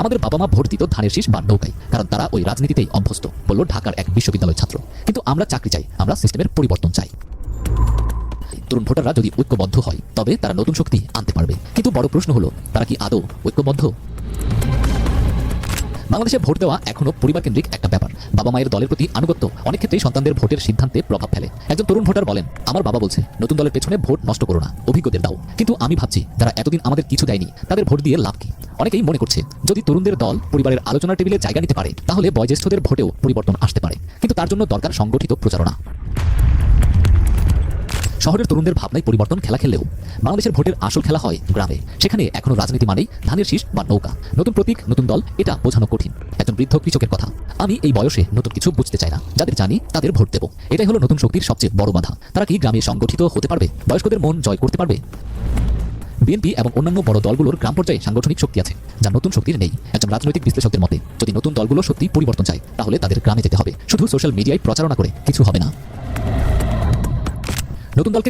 আমাদের বাবা মা ভোট দিত ধানের শীষ বা নৌকায়, কারণ তারা ওই রাজনীতিতেই অভ্যস্ত, বলল ঢাকার এক বিশ্ববিদ্যালয় ছাত্র। কিন্তু আমরা চাকরি চাই, আমরা সিস্টেমের পরিবর্তন চাই। তরুণ ভোটাররা যদি ঐক্যবদ্ধ হয় তবে তারা নতুন শক্তি আনতে পারবে। কিন্তু বড় প্রশ্ন হলো, তারা কি আদৌ ঐক্যবদ্ধ? বাংলাদেশে ভোট দেওয়া এখনো পরিবারকেন্দ্রিক একটা ব্যাপার। বাবা মায়ের দলের প্রতি আনুগত্য অনেক ক্ষেত্রেই সন্তানদের ভোটের সিদ্ধান্তে প্রভাব ফেলে। একজন তরুণ ভোটার বলেন, আমার বাবা বলছে নতুন দলের পেছনে ভোট নষ্ট করো না, অভিজ্ঞদের দাও। কিন্তু আমি ভাবছি, যারা এতদিন আমাদের কিছু দেয়নি তাদের ভোট দিয়ে লাভ কি? অনেকেই মনে করছে, যদি তরুণদের দল পরিবারের আলোচনার টেবিলে জায়গা নিতে পারে তাহলে বয়োজ্যেষ্ঠদের ভোটেও পরিবর্তন আসতে পারে। কিন্তু তার জন্য দরকার সংগঠিত প্রচারণা। শহরের তরুণদের ভাবনায় পরিবর্তন খেলা খেললেও বাংলাদেশের ভোটের আসল খেলা হয় গ্রামে। সেখানে এখনো রাজনীতি মানেই ধানের শীষ বা নৌকা, নতুন প্রতীক, নতুন দল, এটা বোঝানো কঠিন। একজন বৃদ্ধ কৃষকের কথা, আমি এই বয়সে নতুন কিছু বুঝতে চাই না, যাদের জানি তাদের ভোট দেব। এটাই হলো নতুন শক্তির সবচেয়ে বড় বাধা। তারা কি গ্রামে সংগঠিত হতে পারবে? বয়স্কদের মন জয় করতে পারবে? বিএনপি এবং অন্যান্য বড় দলগুলোর গ্রাম পর্যায়ে সাংগঠনিক শক্তি আছে, যা নতুন শক্তির নেই। একজন রাজনৈতিক বিশ্লেষকদের মতে, যদি নতুন দলগুলো সত্যি পরিবর্তন চায় তাহলে তাদের গ্রামে যেতে হবে। শুধু সোশ্যাল মিডিয়ায় প্রচারণা করে কিছু হবে না। নতুন দলকে